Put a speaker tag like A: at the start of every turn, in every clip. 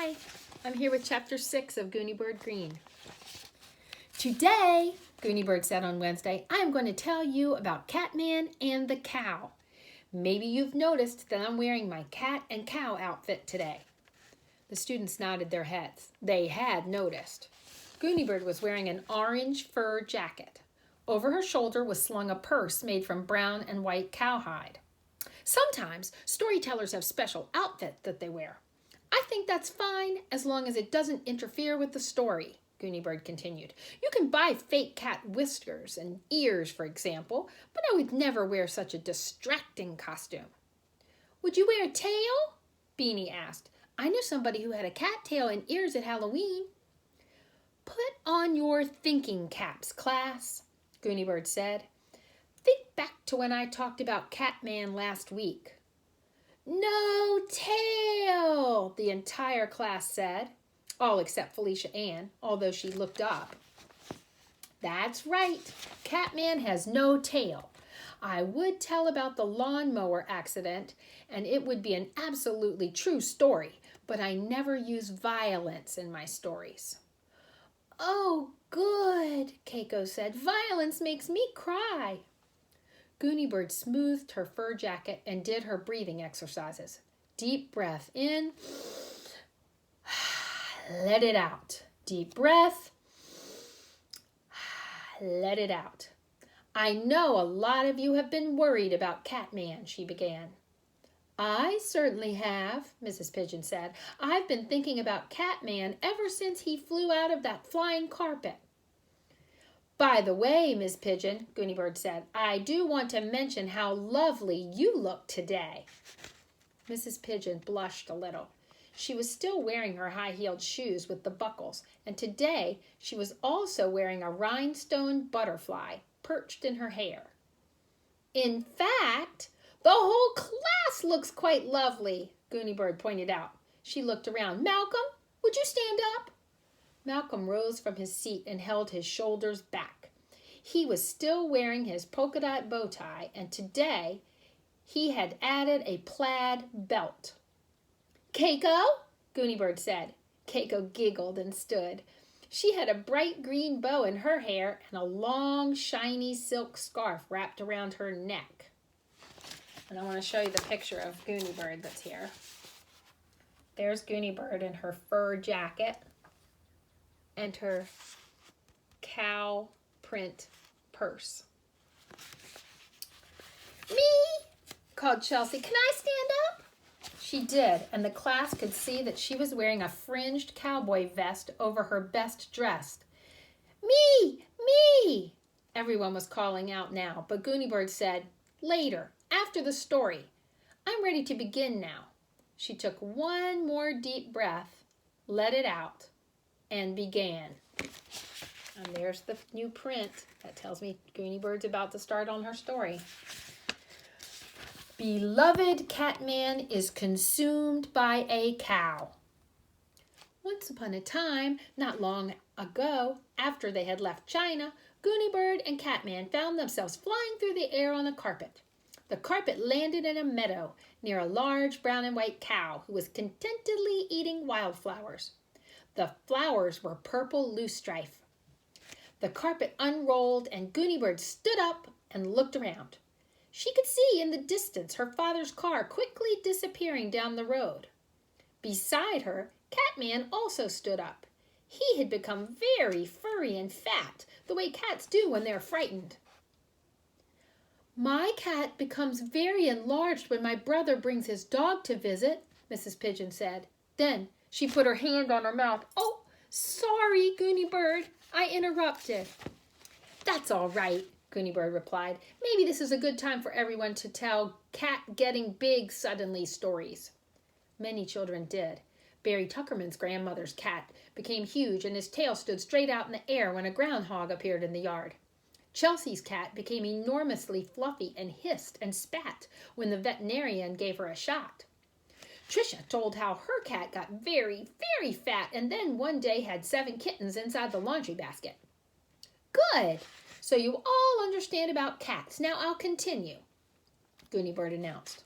A: Hi, I'm here with Chapter 6 of Gooney Bird Greene. Today, Gooney Bird said on Wednesday, I'm going to tell you about Catman and the cow. Maybe you've noticed that I'm wearing my cat and cow outfit today. The students nodded their heads. They had noticed. Gooney Bird was wearing an orange fur jacket. Over her shoulder was slung a purse made from brown and white cowhide. Sometimes storytellers have special outfits that they wear. I think that's fine as long as it doesn't interfere with the story, Gooney Bird continued. You can buy fake cat whiskers and ears, for example, but I would never wear such a distracting costume. Would you wear a tail? Beanie asked. I knew somebody who had a cat tail and ears at Halloween. Put on your thinking caps, class, Gooney Bird said. Think back to when I talked about Catman last week. No tail, the entire class said, all except Felicia Ann, although she looked up. That's right, Catman has no tail. I would tell about the lawnmower accident, and it would be an absolutely true story, but I never use violence in my stories. Oh, good, Keiko said. Violence makes me cry. Gooney Bird smoothed her fur jacket and did her breathing exercises. Deep breath in. Let it out. Deep breath. Let it out. I know a lot of you have been worried about Catman, she began. I certainly have, Mrs. Pigeon said. I've been thinking about Catman ever since he flew out of that flying carpet. By the way, Miss Pigeon, Gooney Bird said, I do want to mention how lovely you look today. Mrs. Pigeon blushed a little. She was still wearing her high-heeled shoes with the buckles, and today she was also wearing a rhinestone butterfly perched in her hair. In fact, the whole class looks quite lovely, Gooney Bird pointed out. She looked around. Malcolm, would you stand up? Malcolm rose from his seat and held his shoulders back. He was still wearing his polka dot bow tie, and today he had added a plaid belt. Keiko, Gooney Bird said. Keiko giggled and stood. She had a bright green bow in her hair and a long, shiny silk scarf wrapped around her neck. And I want to show you the picture of Gooney Bird that's here. There's Gooney Bird in her fur jacket and her cow print purse. Me, called Chelsea. Can I stand up? She did, and the class could see that she was wearing a fringed cowboy vest over her best dress. Me, me! Everyone was calling out now, but Gooney Bird said, later, after the story. I'm ready to begin now. She took one more deep breath, let it out, and began. And there's the new print that tells me Gooney Bird's about to start on her story. Beloved Catman is consumed by a cow. Once upon a time, not long ago, after they had left China, Gooney Bird and Catman found themselves flying through the air on a carpet. The carpet landed in a meadow near a large brown and white cow who was contentedly eating wildflowers. The flowers were purple loosestrife. The carpet unrolled and Gooney Bird stood up and looked around. She could see in the distance her father's car quickly disappearing down the road. Beside her, Catman also stood up. He had become very furry and fat, the way cats do when they're frightened. My cat becomes very enlarged when my brother brings his dog to visit, Mrs. Pigeon said. Then she put her hand on her mouth. Oh, sorry, Gooney Bird. I interrupted. That's all right, Gooney Bird replied. Maybe this is a good time for everyone to tell cat getting big suddenly stories. Many children did. Barry Tuckerman's grandmother's cat became huge and his tail stood straight out in the air when a groundhog appeared in the yard. Chelsea's cat became enormously fluffy and hissed and spat when the veterinarian gave her a shot. Tricia told how her cat got very, very fat and then one day had 7 kittens inside the laundry basket. Good! So you all understand about cats. Now I'll continue, Gooney Bird announced.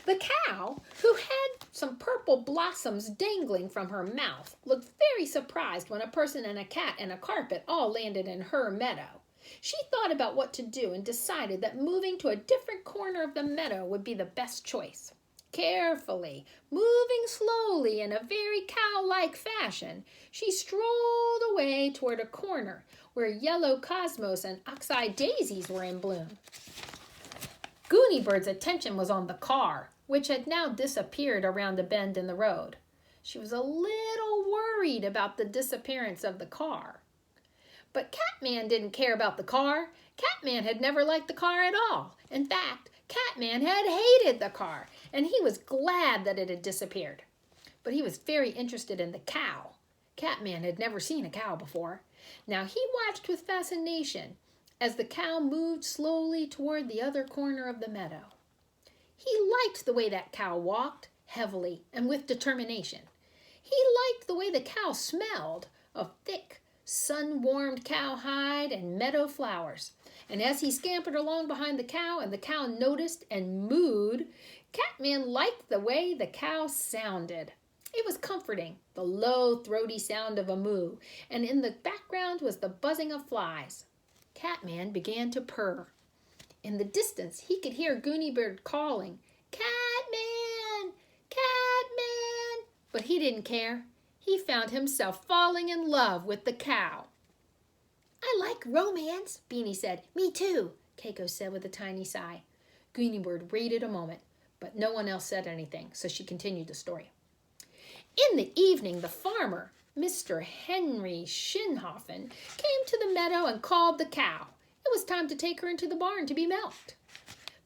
A: The cow, who had some purple blossoms dangling from her mouth, looked very surprised when a person and a cat and a carpet all landed in her meadow. She thought about what to do and decided that moving to a different corner of the meadow would be the best choice. Carefully, moving slowly in a very cow-like fashion, she strolled away toward a corner where yellow cosmos and ox-eye daisies were in bloom. Gooneybird's attention was on the car, which had now disappeared around a bend in the road. She was a little worried about the disappearance of the car. But Catman didn't care about the car. Catman had never liked the car at all. In fact, Catman had hated the car, and he was glad that it had disappeared. But he was very interested in the cow. Catman had never seen a cow before. Now he watched with fascination as the cow moved slowly toward the other corner of the meadow. He liked the way that cow walked, heavily and with determination. He liked the way the cow smelled of thick, sun-warmed cowhide and meadow flowers. And as he scampered along behind the cow and the cow noticed and mooed, Catman liked the way the cow sounded. It was comforting, the low, throaty sound of a moo, and in the background was the buzzing of flies. Catman began to purr. In the distance, he could hear Gooneybird calling, "Catman! Catman!" But he didn't care. He found himself falling in love with the cow. "I like romance," Beanie said. "Me too," Keiko said with a tiny sigh. Gooneybird waited a moment, but no one else said anything, so she continued the story. In the evening, the farmer, Mr. Henry Shinhofen, came to the meadow and called the cow. It was time to take her into the barn to be milked.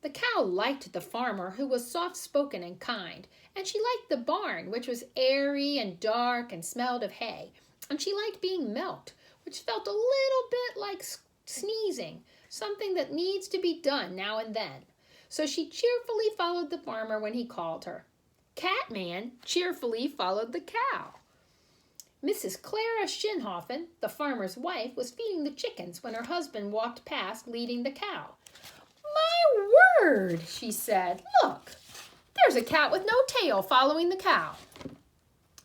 A: The cow liked the farmer, who was soft-spoken and kind, and she liked the barn, which was airy and dark and smelled of hay, and she liked being milked, which felt a little bit like sneezing, something that needs to be done now and then. So she cheerfully followed the farmer when he called her. Catman cheerfully followed the cow. Mrs. Clara Shinhofen, the farmer's wife, was feeding the chickens when her husband walked past leading the cow. "My word," she said, "look, there's a cat with no tail following the cow."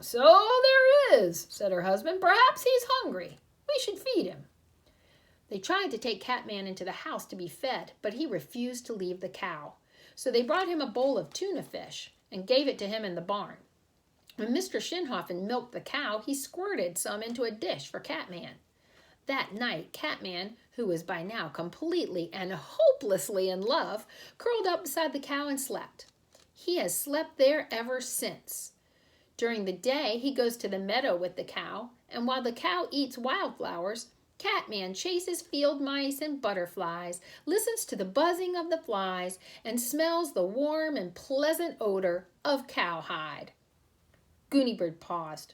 A: "So there is," said her husband. "Perhaps he's hungry. We should feed him." They tried to take Catman into the house to be fed, but he refused to leave the cow. So they brought him a bowl of tuna fish and gave it to him in the barn. When Mr. Shinhofen milked the cow, he squirted some into a dish for Catman. That night, Catman, who was by now completely and hopelessly in love, curled up beside the cow and slept. He has slept there ever since. During the day, he goes to the meadow with the cow, and while the cow eats wildflowers, Catman chases field mice and butterflies, listens to the buzzing of the flies, and smells the warm and pleasant odor of cowhide. Gooneybird paused.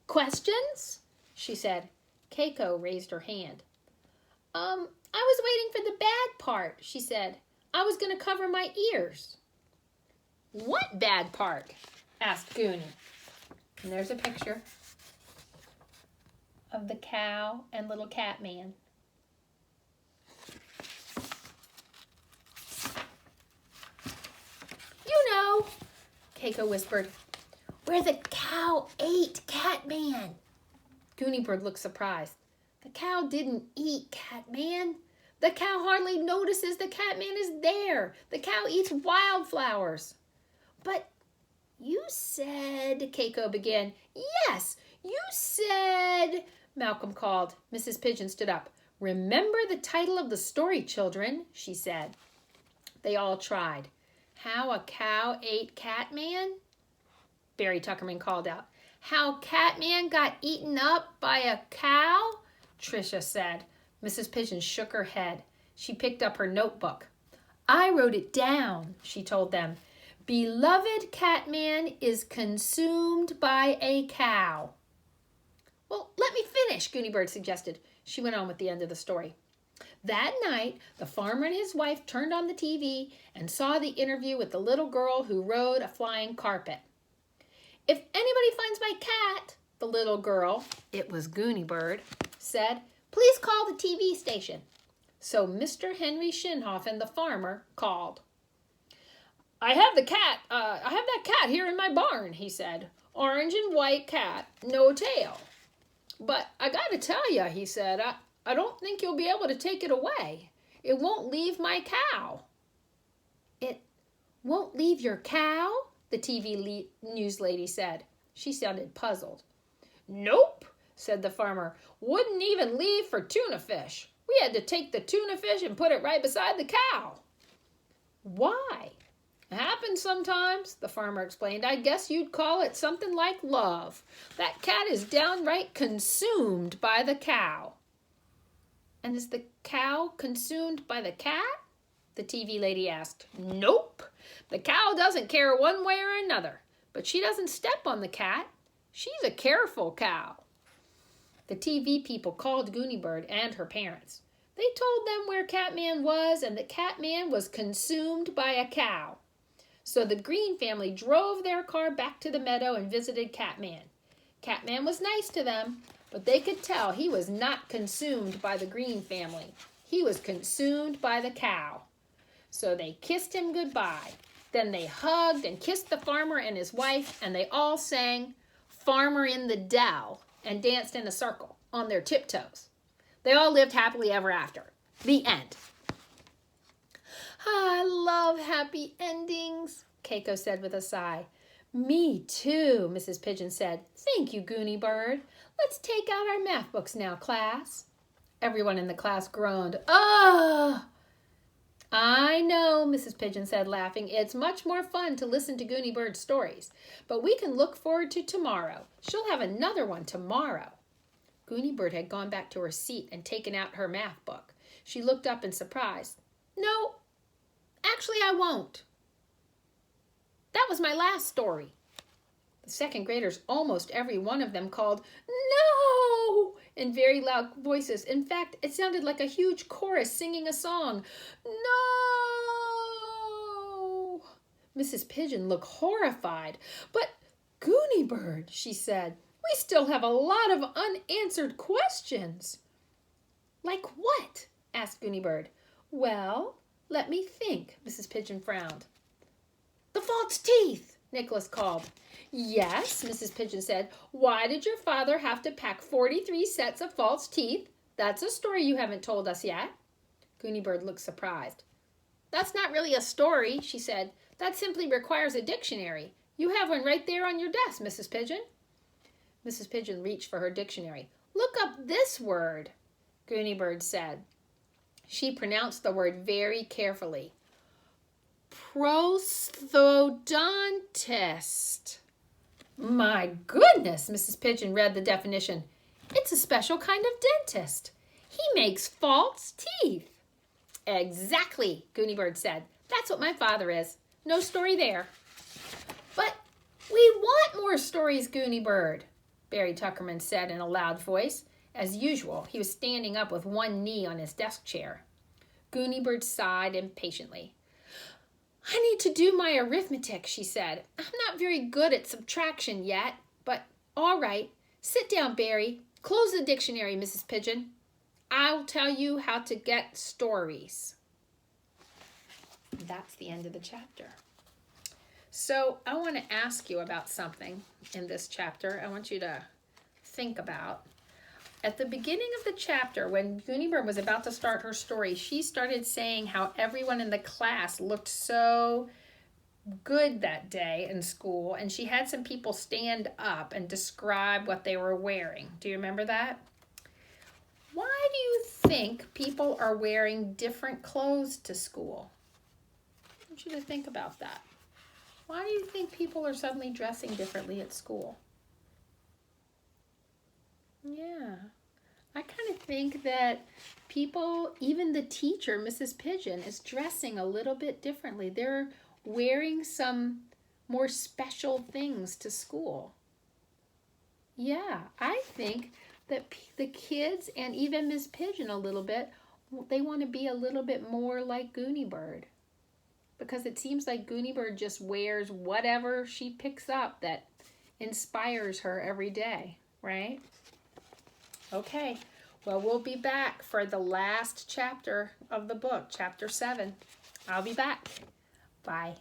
A: "Questions?" she said. Keiko raised her hand. I was waiting for the bad part," she said. "I was going to cover my ears." "What bad part?" asked Gooney. And there's a picture of the cow and little Catman. "You know," Keiko whispered, "where the cow ate Catman." Gooneybird looked surprised. "The cow didn't eat Catman. The cow hardly notices the Catman is there. The cow eats wildflowers." "But you said," Keiko began. "Yes, you said," Malcolm called. Mrs. Pigeon stood up. "Remember the title of the story, children," she said. They all tried. "How a Cow Ate Catman?" Barry Tuckerman called out. "How Catman Got Eaten Up by a Cow?" Tricia said. Mrs. Pigeon shook her head. She picked up her notebook. "I wrote it down," she told them. "Beloved Catman is consumed by a cow." "Well, let me finish," Gooneybird suggested. She went on with the end of the story. That night, the farmer and his wife turned on the TV and saw the interview with the little girl who rode a flying carpet. "If anybody finds my cat," the little girl, it was Gooneybird, said, "please call the TV station." So Mr. Henry Shinhofen, the farmer, called. I have that cat here in my barn, he said. Orange and white cat, no tail. But I gotta tell you, he said, I don't think you'll be able to take it away. It won't leave my cow. It won't leave your cow? The TV news lady said. She sounded puzzled. Nope, said the farmer. Wouldn't even leave for tuna fish. We had to take the tuna fish and put it right beside the cow. Why? It happens sometimes, the farmer explained. I guess you'd call it something like love. That cat is downright consumed by the cow. And is the cow consumed by the cat? The TV lady asked. Nope. The cow doesn't care one way or another, but she doesn't step on the cat. She's a careful cow. The TV people called Gooney Bird and her parents. They told them where Catman was and that Catman was consumed by a cow. So the Greene family drove their car back to the meadow and visited Catman. Catman was nice to them, but they could tell he was not consumed by the Greene family. He was consumed by the cow. So they kissed him goodbye. Then they hugged and kissed the farmer and his wife, and they all sang Farmer in the Dell and danced in a circle on their tiptoes. They all lived happily ever after. The end. I love happy endings, Keiko said with a sigh. Me too, Mrs. Pigeon said. Thank you, Gooney Bird. Let's take out our math books now, class. Everyone in the class groaned. Ah! I know, Mrs. Pigeon said, laughing. It's much more fun to listen to Gooney Bird's stories, but we can look forward to tomorrow. She'll have another one tomorrow. Gooney Bird had gone back to her seat and taken out her math book. She looked up in surprise. No, actually I won't. That was my last story. The second graders, almost every one of them, called, No! In very loud voices. In fact, it sounded like a huge chorus singing a song. No! Mrs. Pigeon looked horrified. But, Gooney Bird, she said, we still have a lot of unanswered questions. Like what? Asked Gooney Bird. Well, let me think, Mrs. Pigeon frowned. The false teeth, Nicholas called. Yes, Mrs. Pigeon said. Why did your father have to pack 43 sets of false teeth? That's a story you haven't told us yet. Gooney Bird looked surprised. That's not really a story, she said. That simply requires a dictionary. You have one right there on your desk, Mrs. Pigeon. Mrs. Pigeon reached for her dictionary. Look up this word, Gooney Bird said. She pronounced the word very carefully. Prosthodontist. My goodness, Mrs. Pigeon read the definition. It's a special kind of dentist. He makes false teeth. Exactly, Gooney Bird said. That's what my father is. No story there. But we want more stories, Gooney Bird, Barry Tuckerman said in a loud voice. As usual, he was standing up with one knee on his desk chair. Gooney Bird sighed impatiently. I need to do my arithmetic, she said. I'm not very good at subtraction yet, but all right. Sit down, Barry. Close the dictionary, Mrs. Pigeon. I'll tell you how to get stories. That's the end of the chapter. So I want to ask you about something in this chapter. I want you to think about. At the beginning of the chapter, when Gooney Bird was about to start her story, she started saying how everyone in the class looked so good that day in school, and she had some people stand up and describe what they were wearing. Do you remember that? Why do you think people are wearing different clothes to school? I want you to think about that. Why do you think people are suddenly dressing differently at school? Yeah, I kind of think that people, even the teacher, Mrs. Pigeon, is dressing a little bit differently. They're wearing some more special things to school. Yeah, I think that the kids and even Miss Pigeon a little bit, they want to be a little bit more like Gooney Bird. Because it seems like Gooney Bird just wears whatever she picks up that inspires her every day, right? Okay, well, we'll be back for the last chapter of the book, chapter 7. I'll be back. Bye.